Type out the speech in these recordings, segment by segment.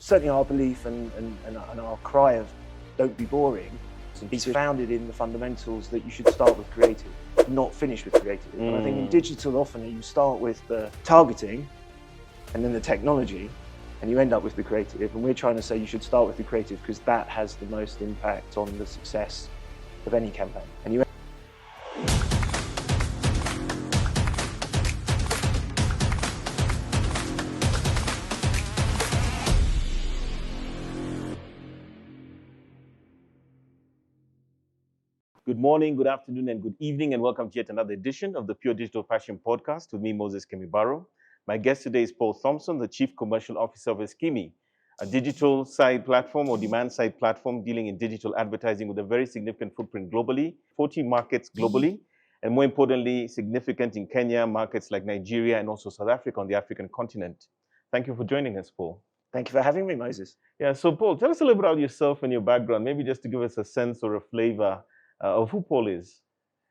certainly our belief and our cry of don't be boring is founded in the fundamentals that you should start with creative, not finish with creative. And I think in digital often you start with the targeting and then the technology and you end up with the creative. And we're trying to say you should start with the creative because that has the most impact on the success of any campaign. And you Good morning, good afternoon, and good evening, and welcome to yet another edition of the Pure Digital Passion Podcast with me, Moses Kemibaro. My guest today is Paul Thompson, the Chief Commercial Officer of Eskimi, a digital side platform or demand side platform dealing in digital advertising with a very significant footprint globally, 40 markets globally, and more importantly, significant in Kenya, markets like Nigeria, and also South Africa on the African continent. Thank you for joining us, Paul. Thank you for having me, Moses. Yeah, so Paul, tell us a little bit about yourself and your background, maybe just to give us a sense or a flavor of who Paul is.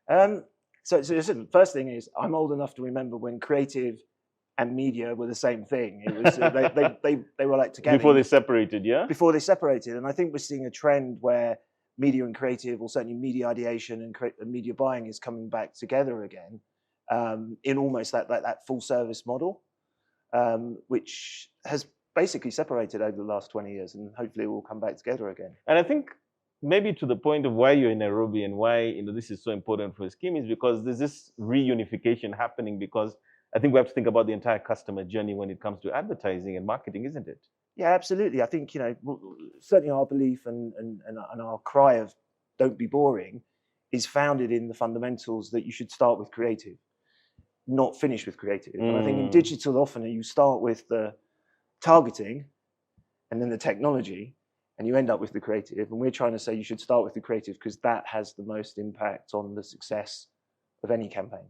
So listen, first thing is I'm old enough to remember when creative and media were the same thing. It was they were like together before they separated, yeah. Before they separated, and I think we're seeing a trend where media and creative, or certainly media ideation and media buying, is coming back together again in almost that full service model, which has basically separated over the last 20 years, and hopefully it will come back together again. And I think maybe to the point of why you're in Nairobi and why this is so important for Eskimi is because there's this reunification happening, because I think we have to think about the entire customer journey when it comes to advertising and marketing, isn't it? Yeah, absolutely. I think certainly our belief and our cry of don't be boring is founded in the fundamentals that you should start with creative, not finish with creative. And I think in digital often you start with the targeting and then the technology, and you end up with the creative. And we're trying to say you should start with the creative because that has the most impact on the success of any campaign.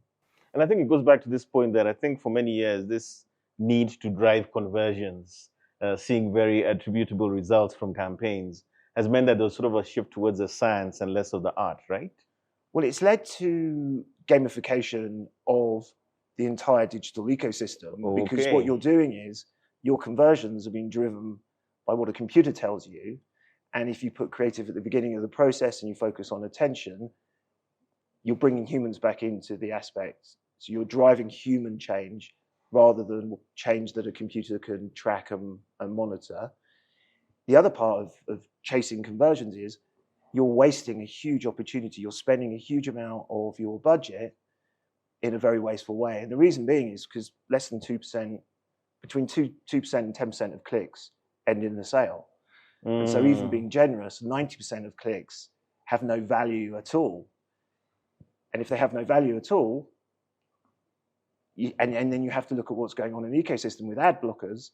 And I think it goes back to this point that I think for many years, this need to drive conversions, seeing very attributable results from campaigns, has meant that there's sort of a shift towards the science and less of the art, right? Well, it's led to gamification of the entire digital ecosystem, because what you're doing is your conversions are being driven by what a computer tells you. And if you put creative at the beginning of the process and you focus on attention, you're bringing humans back into the aspects. So you're driving human change rather than change that a computer can track and monitor. The other part of chasing conversions is you're wasting a huge opportunity. You're spending a huge amount of your budget in a very wasteful way. And the reason being is because less than 2%, between 2% and 10% of clicks end in the sale. And so even being generous, 90% of clicks have no value at all. And if they have no value at all, and then you have to look at what's going on in the ecosystem with ad blockers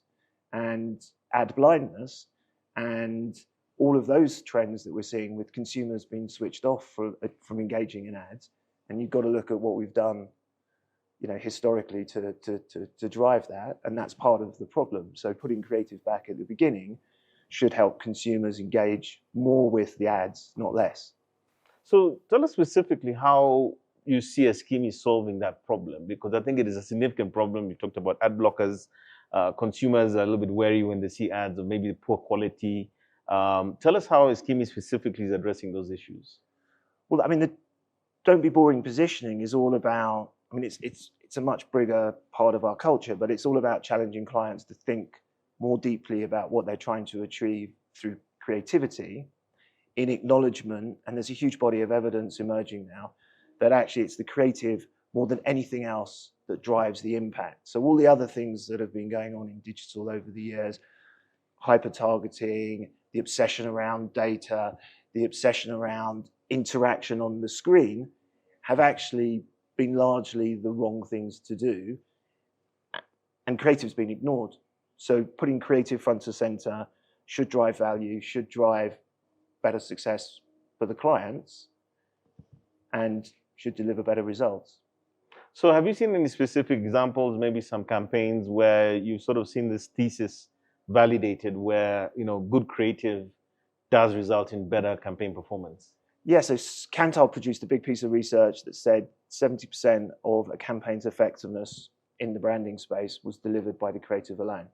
and ad blindness and all of those trends that we're seeing with consumers being switched off from engaging in ads. And you've got to look at what we've done historically to drive that, and that's part of the problem. So putting creative back at the beginning should help consumers engage more with the ads, not less. So tell us specifically how you see Eskimi solving that problem, because I think it is a significant problem. You talked about ad blockers. Consumers are a little bit wary when they see ads of maybe poor quality. Tell us how Eskimi specifically is addressing those issues. Well, I mean, the don't be boring positioning is all about, it's a much bigger part of our culture, but it's all about challenging clients to think more deeply about what they're trying to achieve through creativity in acknowledgement. And there's a huge body of evidence emerging now that actually it's the creative more than anything else that drives the impact. So all the other things that have been going on in digital over the years, hyper-targeting, the obsession around data, the obsession around interaction on the screen, have actually been largely the wrong things to do, and creative's been ignored. So putting creative front and center should drive value, should drive better success for the clients, and should deliver better results. So have you seen any specific examples, maybe some campaigns where you've sort of seen this thesis validated, where good creative does result in better campaign performance? Yeah, so Kantar produced a big piece of research that said 70% of a campaign's effectiveness in the branding space was delivered by the creative alone.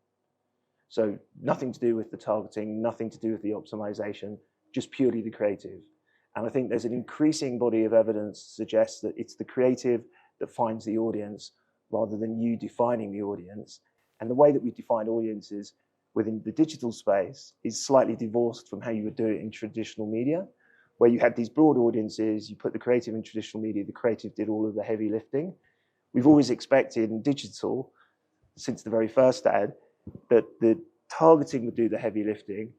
So nothing to do with the targeting, nothing to do with the optimization, just purely the creative. And I think there's an increasing body of evidence to suggest that it's the creative that finds the audience rather than you defining the audience. And the way that we define audiences within the digital space is slightly divorced from how you would do it in traditional media, where you had these broad audiences, you put the creative in traditional media, the creative did all of the heavy lifting. We've always expected in digital, since the very first ad, that the targeting would do the heavy lifting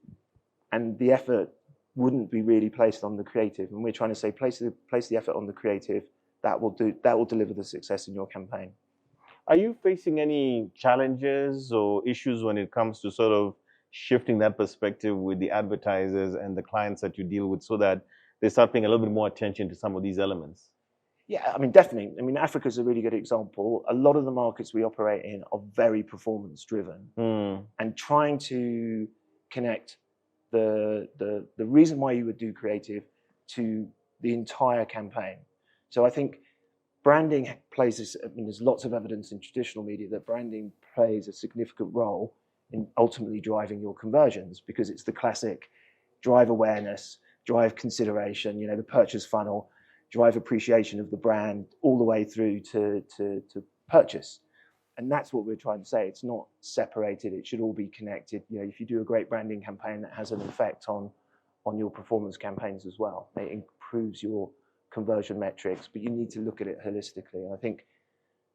and the effort wouldn't be really placed on the creative. And we're trying to say, place the effort on the creative, that will deliver the success in your campaign. Are you facing any challenges or issues when it comes to sort of shifting that perspective with the advertisers and the clients that you deal with so that they start paying a little bit more attention to some of these elements? Yeah, I mean, definitely. I mean, Africa's a really good example. A lot of the markets we operate in are very performance driven, and trying to connect the reason why you would do creative to the entire campaign. So I think branding plays this. I mean, there's lots of evidence in traditional media that branding plays a significant role in ultimately driving your conversions, because it's the classic drive awareness, drive consideration, you know, the purchase funnel, drive appreciation of the brand all the way through to purchase. And that's what we're trying to say. It's not separated. It should all be connected. You know, if you do a great branding campaign, that has an effect on your performance campaigns as well. It improves your conversion metrics, but you need to look at it holistically. And I think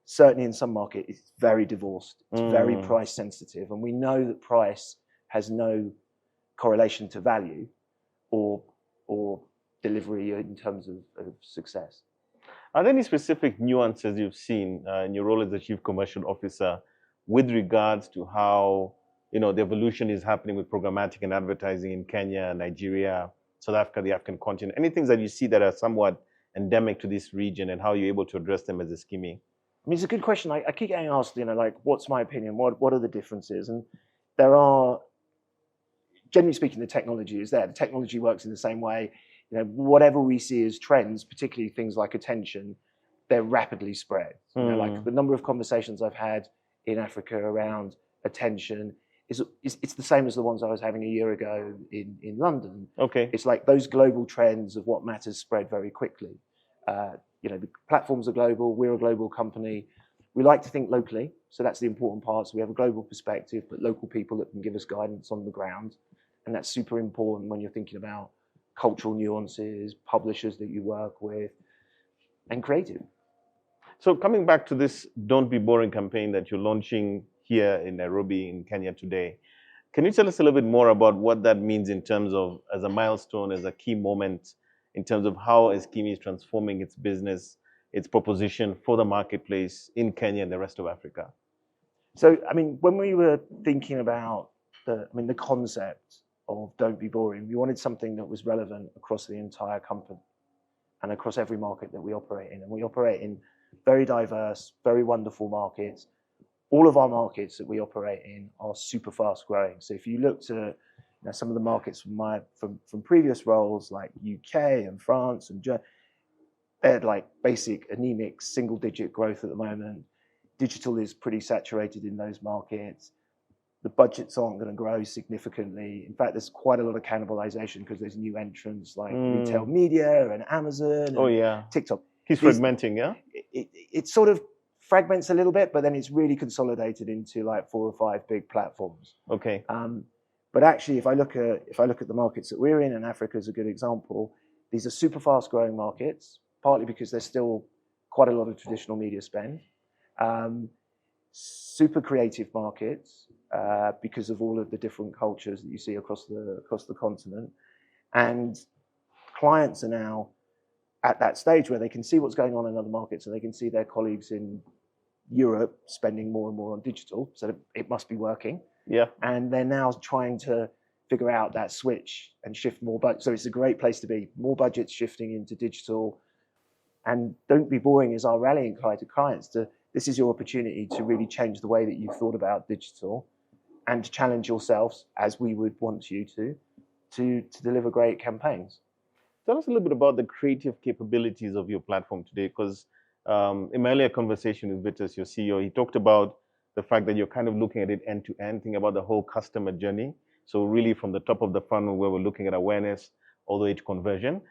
certainly in some markets, it's very divorced. It's very price sensitive. And we know that price has no correlation to value or delivery in terms of success. Are there any specific nuances you've seen in your role as the Chief Commercial Officer with regards to how, you know, the evolution is happening with programmatic and advertising in Kenya, Nigeria, South Africa, the African continent? Any things that you see that are somewhat endemic to this region, and how you're able to address them as Eskimi? I mean, it's a good question. I keep getting asked, you know, like, what's my opinion? What are the differences? And there are, generally speaking, the technology is there. The technology works in the same way. You know, whatever we see as trends, particularly things like attention, they're rapidly spread. You know, like the number of conversations I've had in Africa around attention it's the same as the ones I was having a year ago in London. Okay. It's like those global trends of what matters spread very quickly. You know, the platforms are global. We're a global company. We like to think locally, so that's the important part. So we have a global perspective, but local people that can give us guidance on the ground, and that's super important when you're thinking about cultural nuances, publishers that you work with, and creative. So coming back to this Don't Be Boring campaign that you're launching here in Nairobi in Kenya today, can you tell us a little bit more about what that means in terms of, as a milestone, as a key moment, in terms of how Eskimi is transforming its business, its proposition for the marketplace in Kenya and the rest of Africa? So, I mean, when we were thinking about the concept of Don't Be Boring, we wanted something that was relevant across the entire company and across every market that we operate in. And we operate in very diverse, very wonderful markets. All of our markets that we operate in are super fast growing. So if you look to some of the markets from previous roles, like UK and France and Germany, they're like basic anemic single-digit growth at the moment. Digital is pretty saturated in those markets. The budgets aren't going to grow significantly. In fact, there's quite a lot of cannibalization because there's new entrants like retail media and Amazon and TikTok. Keeps fragmenting, yeah? It sort of fragments a little bit, but then it's really consolidated into like 4 or 5 big platforms. Okay. But actually, if I look at the markets that we're in, and Africa is a good example, these are super fast growing markets, partly because there's still quite a lot of traditional media spend. Super creative markets because of all of the different cultures that you see across the continent. And clients are now at that stage where they can see what's going on in other markets, and they can see their colleagues in Europe spending more and more on digital, so it must be working. Yeah. And they're now trying to figure out that switch and shift more budget. So it's a great place to be. More budgets shifting into digital. And Don't Be Boring is our rallying cry to clients. This is your opportunity to really change the way that you've thought about digital and to challenge yourselves, as we would want you to deliver great campaigns. Tell us a little bit about the creative capabilities of your platform today, because in my earlier conversation with Vitus, your CEO, he talked about the fact that you're kind of looking at it end to end, thinking about the whole customer journey. So really from the top of the funnel where we're looking at awareness all the way to conversion.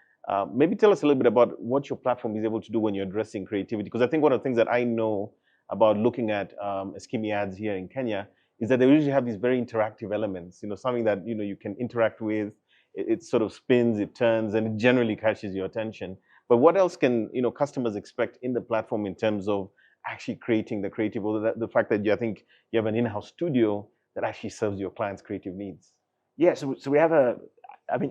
Maybe tell us a little bit about what your platform is able to do when you're addressing creativity. Because I think one of the things that I know about looking at Eskimi ads here in Kenya is that they usually have these very interactive elements, something that, you can interact with. It sort of spins, it turns, and it generally catches your attention. But what else can, customers expect in the platform in terms of actually creating the creative, or the fact that I think you have an in-house studio that actually serves your clients' creative needs? Yeah, so we have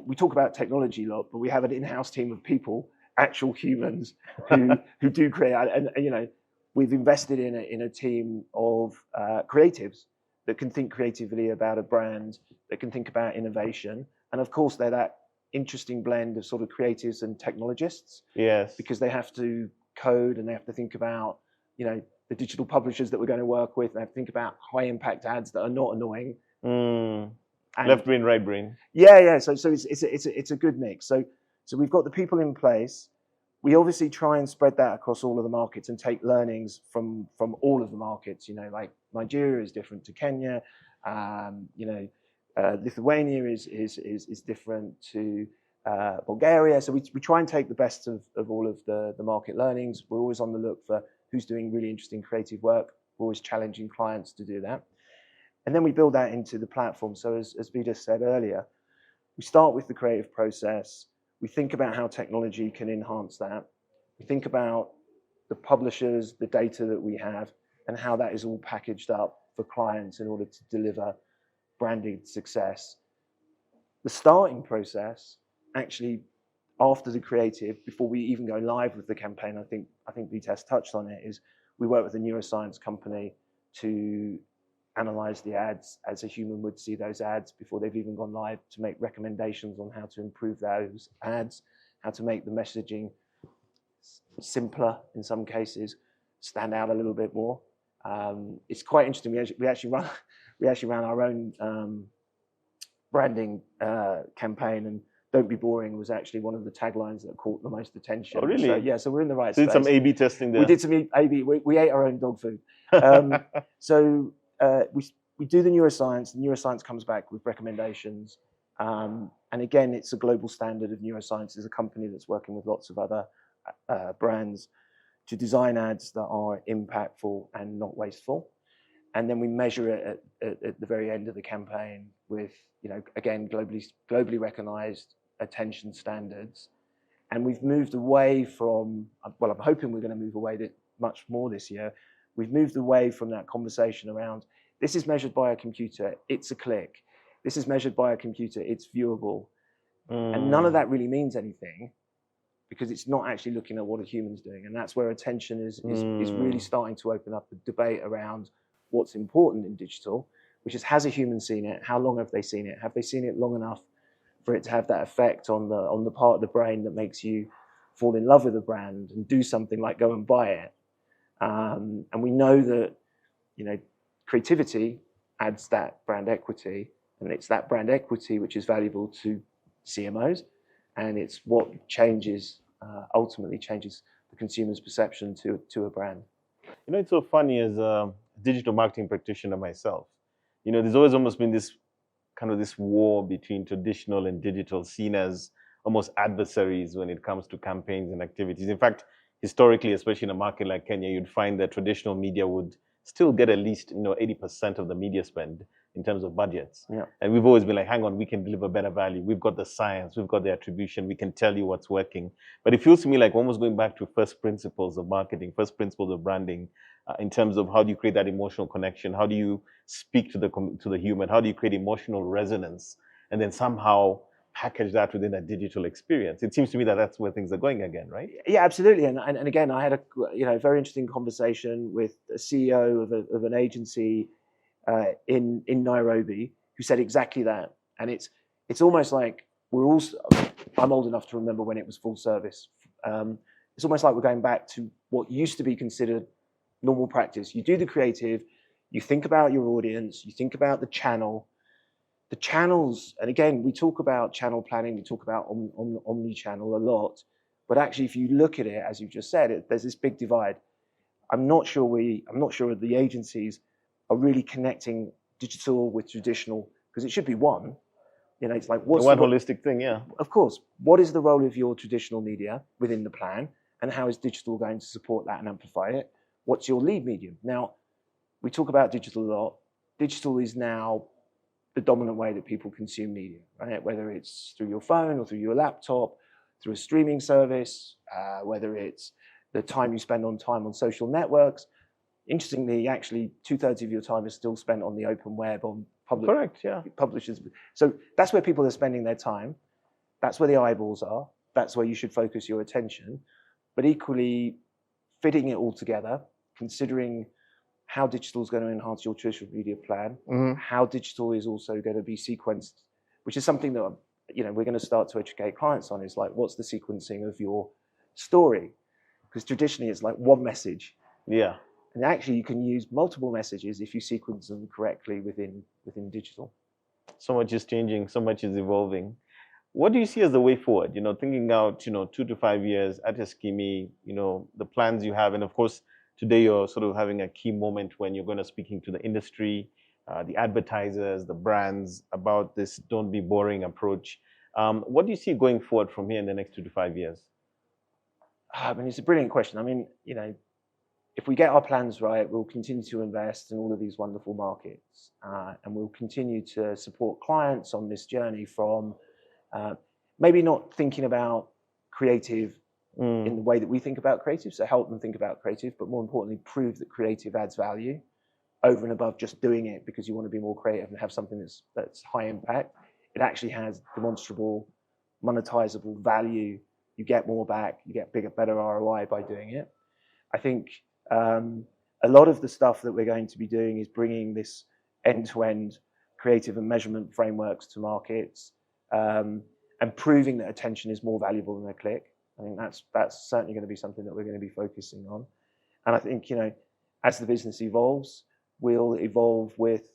we talk about technology a lot, but we have an in-house team of people, actual humans, who do create. And we've invested in a team of creatives that can think creatively about a brand, that can think about innovation. And of course, they're that interesting blend of sort of creatives and technologists. Yes. Because they have to code and they have to think about, the digital publishers that we're going to work with. They have to think about high impact ads that are not annoying. Left brain, right brain. Yeah. So it's a good mix. So we've got the people in place. We obviously try and spread that across all of the markets and take learnings from all of the markets. Like Nigeria is different to Kenya. Lithuania is different to Bulgaria. So we try and take the best of all of the market learnings. We're always on the look for who's doing really interesting creative work. We're always challenging clients to do that. And then we build that into the platform. So as Vida said earlier, we start with the creative process. We think about how technology can enhance that. We think about the publishers, the data that we have, and how that is all packaged up for clients in order to deliver branded success. The starting process, actually, after the creative, before we even go live with the campaign, I think Vita's touched on it, is we work with a neuroscience company to analyze the ads as a human would see those ads before they've even gone live, to make recommendations on how to improve those ads, how to make the messaging simpler in some cases, stand out a little bit more. It's quite interesting. We actually ran our own branding campaign, and "Don't be boring" was actually one of the taglines that caught the most attention. Oh, really? So we're in the right space. Did some A/B testing there. We did some A/B. We ate our own dog food. We do the neuroscience. The neuroscience comes back with recommendations. And again, it's a global standard of neuroscience. It's a company that's working with lots of other brands to design ads that are impactful and not wasteful. And then we measure it at the very end of the campaign with, again, globally recognized attention standards. And we've moved away from, well, I'm hoping we're going to move away much more this year. We've moved away from that conversation around, this is measured by a computer, it's a click. This is measured by a computer, it's viewable. And none of that really means anything, because it's not actually looking at what a human's doing. And that's where attention is really starting to open up the debate around what's important in digital, which is, has a human seen it? How long have they seen it? Have they seen it long enough for it to have that effect on the part of the brain that makes you fall in love with a brand and do something like go and buy it? And we know that, creativity adds that brand equity, and it's that brand equity which is valuable to CMOs, and it's what ultimately changes the consumer's perception to a brand. It's so funny, as a digital marketing practitioner myself, there's always almost been this war between traditional and digital, seen as almost adversaries when it comes to campaigns and activities. In fact, historically, especially in a market like Kenya, you'd find that traditional media would still get at least 80% of the media spend in terms of budgets. Yeah. And we've always been like, hang on, we can deliver better value. We've got the science, we've got the attribution, we can tell you what's working. But it feels to me like almost going back to first principles of marketing, first principles of branding, in terms of how do you create that emotional connection? How do you speak to the human? How do you create emotional resonance? And then somehow package that within a digital experience. It seems to me that that's where things are going again, right? Yeah, absolutely. And again, I had a very interesting conversation with a CEO of an agency in Nairobi who said exactly that. And it's almost like I'm old enough to remember when it was full service. It's almost like we're going back to what used to be considered normal practice. You do the creative, you think about your audience, you think about the channel. The channels, and again, we talk about channel planning, we talk about omni-channel a lot, but actually, if you look at it, as you just said, there's this big divide. I'm not sure the agencies are really connecting digital with traditional, because it should be one. It's like what's one holistic thing, yeah. Of course. What is the role of your traditional media within the plan, and how is digital going to support that and amplify it? What's your lead medium? Now, we talk about digital a lot. Digital is now the dominant way that people consume media, right? Whether it's through your phone or through your laptop, through a streaming service, whether it's the time you spend on social networks. Interestingly, actually, 2/3 of your time is still spent on the open web, on public. Correct, yeah. Publishers. So that's where people are spending their time. That's where the eyeballs are. That's where you should focus your attention. But equally, fitting it all together, considering how digital is going to enhance your traditional media plan, how digital is also going to be sequenced, which is something that we're going to start to educate clients on. Is like, what's the sequencing of your story? Because traditionally, it's like one message. Yeah. And actually, you can use multiple messages if you sequence them correctly within digital. So much is changing. So much is evolving. What do you see as the way forward? Thinking out, 2 to 5 years at Eskimi, the plans you have, and of course, today you're sort of having a key moment when you're going to speaking to the industry, the advertisers, the brands about this "don't be boring" approach. What do you see going forward from here in the next 2 to 5 years? I mean, it's a brilliant question. I mean, if we get our plans right, we'll continue to invest in all of these wonderful markets, and we'll continue to support clients on this journey from maybe not thinking about creative in the way that we think about creative, so help them think about creative, but more importantly, prove that creative adds value over and above just doing it because you want to be more creative and have something that's high impact. It actually has demonstrable, monetizable value. You get more back, you get better ROI by doing it. I think a lot of the stuff that we're going to be doing is bringing this end-to-end creative and measurement frameworks to markets, and proving that attention is more valuable than a click. I think that's certainly going to be something that we're going to be focusing on. And I think, as the business evolves, we'll evolve with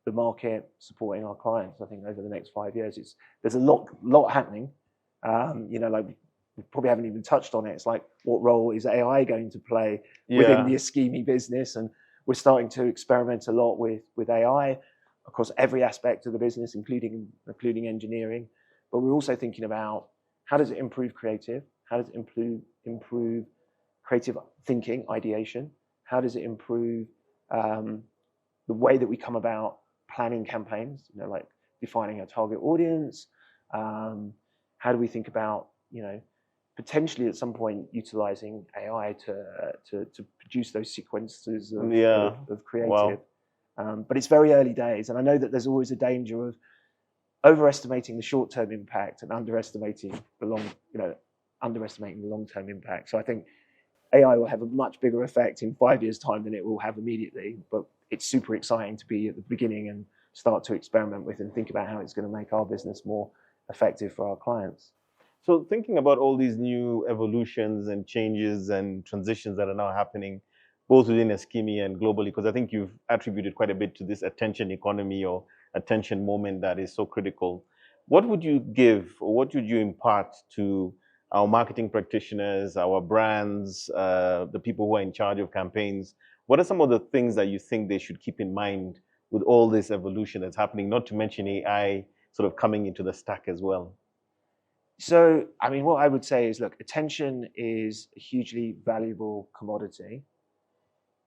the market supporting our clients. I think over the next 5 years, there's a lot happening. Like we probably haven't even touched on it. It's like, what role is AI going to play within the Eskimi business? And we're starting to experiment a lot with AI across every aspect of the business, including engineering. But we're also thinking about, how does it improve creative? How does it improve creative thinking, ideation? How does it improve the way that we come about planning campaigns? Like defining a target audience. How do we think about, potentially at some point utilizing AI to produce those sequences of creative? Wow. But it's very early days, and I know that there's always a danger of overestimating the short-term impact and underestimating the long-term impact. So I think AI will have a much bigger effect in 5 years' time than it will have immediately. But it's super exciting to be at the beginning and start to experiment with and think about how it's going to make our business more effective for our clients. So thinking about all these new evolutions and changes and transitions that are now happening, both within Eskimi and globally, because I think you've attributed quite a bit to this attention economy or attention moment that is so critical. What would you give, or what would you impart to our marketing practitioners, our brands, the people who are in charge of campaigns? What are some of the things that you think they should keep in mind with all this evolution that's happening, not to mention AI sort of coming into the stack as well? So, I mean, what I would say is, look, attention is a hugely valuable commodity.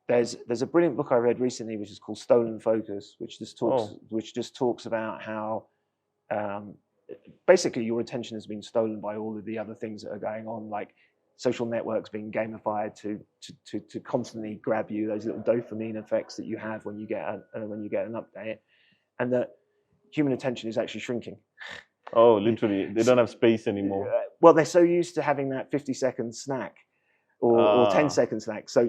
There's a brilliant book I read recently, which is called Stolen Focus, which just talks about how basically your attention has been stolen by all of the other things that are going on, like social networks being gamified to constantly grab you, those little dopamine effects that you have when you get an update, and that human attention is actually shrinking. Oh, literally, they don't have space anymore. Well, they're so used to having that 50-second snack. Or 10-second snack. So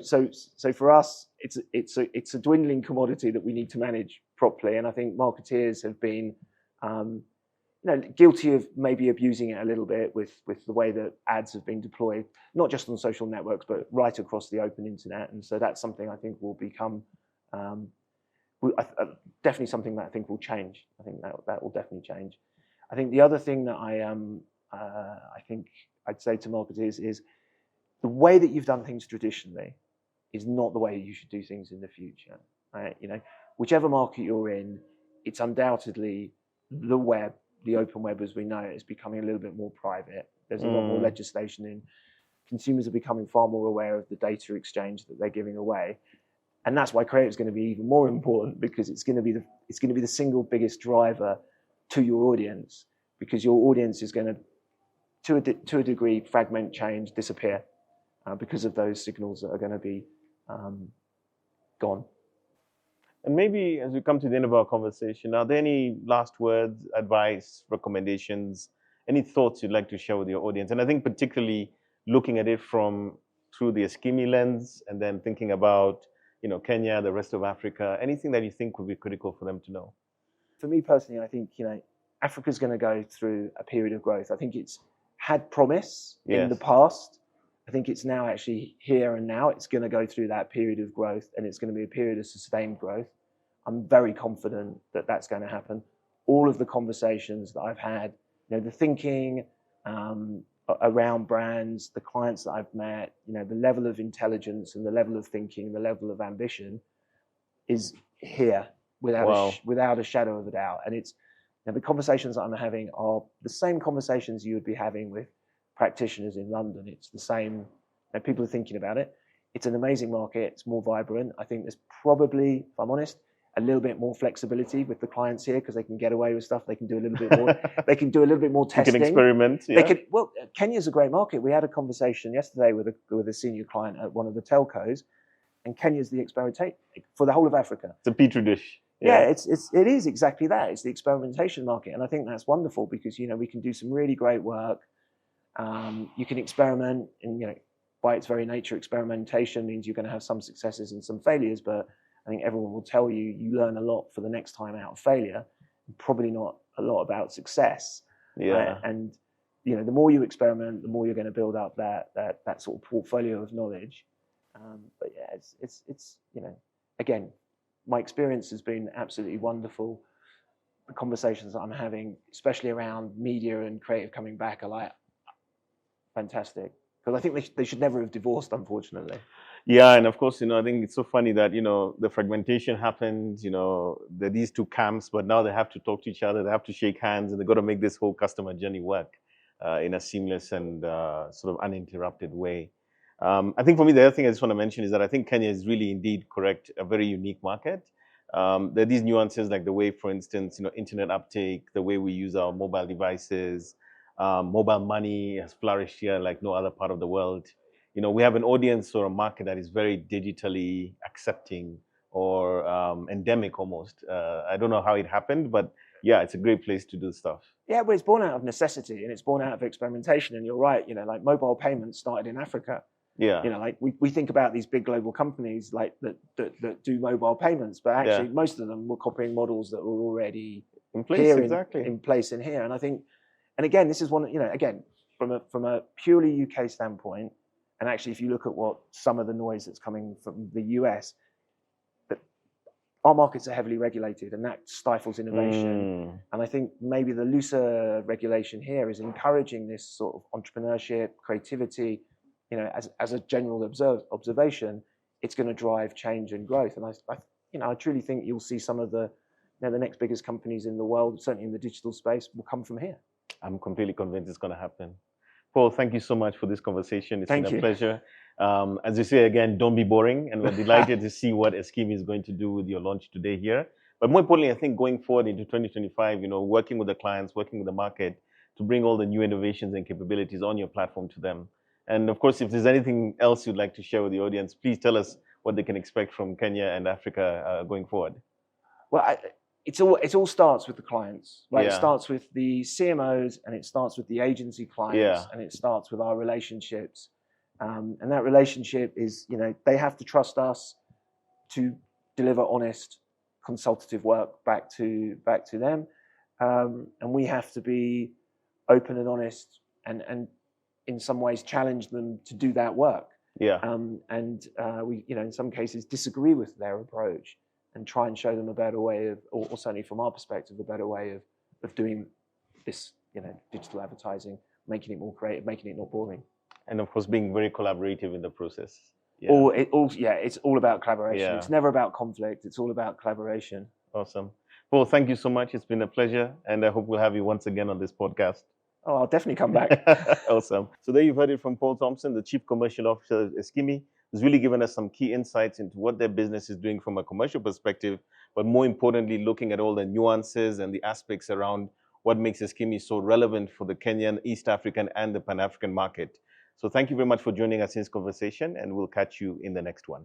for us, it's a dwindling commodity that we need to manage properly. And I think marketeers have been, guilty of maybe abusing it a little bit with the way that ads have been deployed, not just on social networks, but right across the open internet. And so that's something I think will become definitely something that I think will change. I think that will definitely change. I think the other thing that I think I'd say to marketers is, the way that you've done things traditionally is not the way you should do things in the future. Right? whichever market you're in, it's undoubtedly the web, the open web as we know it, is becoming a little bit more private. There's a lot more legislation in. Consumers are becoming far more aware of the data exchange that they're giving away. And that's why creative is going to be even more important, because it's going to be the single biggest driver to your audience, because your audience is going to a degree, fragment, change, disappear because of those signals that are going to be gone. And maybe as we come to the end of our conversation, are there any last words, advice, recommendations, any thoughts you'd like to share with your audience? And I think particularly looking at it through the Eskimi lens, and then thinking about, Kenya, the rest of Africa, anything that you think would be critical for them to know? For me personally, I think, Africa's going to go through a period of growth. I think it's had promise in the past. I think it's now actually here and now. It's going to go through that period of growth, and it's going to be a period of sustained growth. I'm very confident that that's going to happen. All of the conversations that I've had, the thinking around brands, the clients that I've met, the level of intelligence and the level of thinking, the level of ambition is here without a shadow of a doubt. And it's the conversations that I'm having are the same conversations you would be having with practitioners in London. It's the same. People are thinking about it. It's an amazing market. It's more vibrant. I think there's probably, if I'm honest, a little bit more flexibility with the clients here, because they can get away with stuff. They can do a little bit more. They can do a little bit more testing. You can experiment. Yeah. Kenya's a great market. We had a conversation yesterday with a senior client at one of the telcos, and Kenya's the experimentation for the whole of Africa. It's a petri dish. Yeah, it is exactly that. It's the experimentation market, and I think that's wonderful, because we can do some really great work. You can experiment, and by its very nature, experimentation means you're going to have some successes and some failures. But I think everyone will tell you learn a lot for the next time out of failure, and probably not a lot about success. Yeah. And the more you experiment, the more you're going to build up that sort of portfolio of knowledge. But yeah, it's again, my experience has been absolutely wonderful. The conversations that I'm having, especially around media and creative coming back, are like fantastic, because I think they should never have divorced, unfortunately. Yeah, and of course, I think it's so funny that, the fragmentation happens, there are these two camps, but now they have to talk to each other, they have to shake hands, and they've got to make this whole customer journey work in a seamless and sort of uninterrupted way. I think for me, the other thing I just want to mention is that I think Kenya is really indeed correct, a very unique market. There are these nuances, like the way, for instance, internet uptake, the way we use our mobile devices, mobile money has flourished here like no other part of the world. We have an audience or a market that is very digitally accepting, or endemic almost. I don't know how it happened, but yeah, it's a great place to do stuff. Yeah, but it's born out of necessity, and it's born out of experimentation. And you're right, like mobile payments started in Africa. Yeah. Like we think about these big global companies like that do mobile payments, but actually most of them were copying models that were already in place, in place in here. And I think, and again, this is one, again, from a purely UK standpoint, and actually if you look at what some of the noise that's coming from the US, that our markets are heavily regulated, and that stifles innovation. And I think maybe the looser regulation here is encouraging this sort of entrepreneurship, creativity. As a general observation, it's going to drive change and growth. And I truly think you'll see some of the next biggest companies in the world, certainly in the digital space, will come from here. I'm completely convinced it's going to happen. Paul, thank you so much for this conversation. It's been a pleasure. As you say, again, don't be boring. And we're delighted to see what Eskimi is going to do with your launch today here. But more importantly, I think going forward into 2025, working with the clients, working with the market to bring all the new innovations and capabilities on your platform to them. And of course, if there's anything else you'd like to share with the audience, please tell us what they can expect from Kenya and Africa going forward. Well, it all starts with the clients, right? Yeah. It starts with the CMOs, and it starts with the agency clients, and it starts with our relationships. And that relationship is, they have to trust us to deliver honest, consultative work back to them, and we have to be open and honest, and in some ways challenge them to do that work. Yeah. And we, in some cases, disagree with their approach and try and show them a better way of, or certainly from our perspective, a better way of doing this, digital advertising, making it more creative, making it not boring. And of course, being very collaborative in the process. It's all about collaboration. Yeah. It's never about conflict. It's all about collaboration. Awesome. Paul, thank you so much. It's been a pleasure, and I hope we'll have you once again on this podcast. Oh, I'll definitely come back. Awesome. So there you've heard it from Paul Thompson, the Chief Commercial Officer of Eskimi, who's really given us some key insights into what their business is doing from a commercial perspective, but more importantly, looking at all the nuances and the aspects around what makes Eskimi so relevant for the Kenyan, East African, and the Pan-African market. So thank you very much for joining us in this conversation, and we'll catch you in the next one.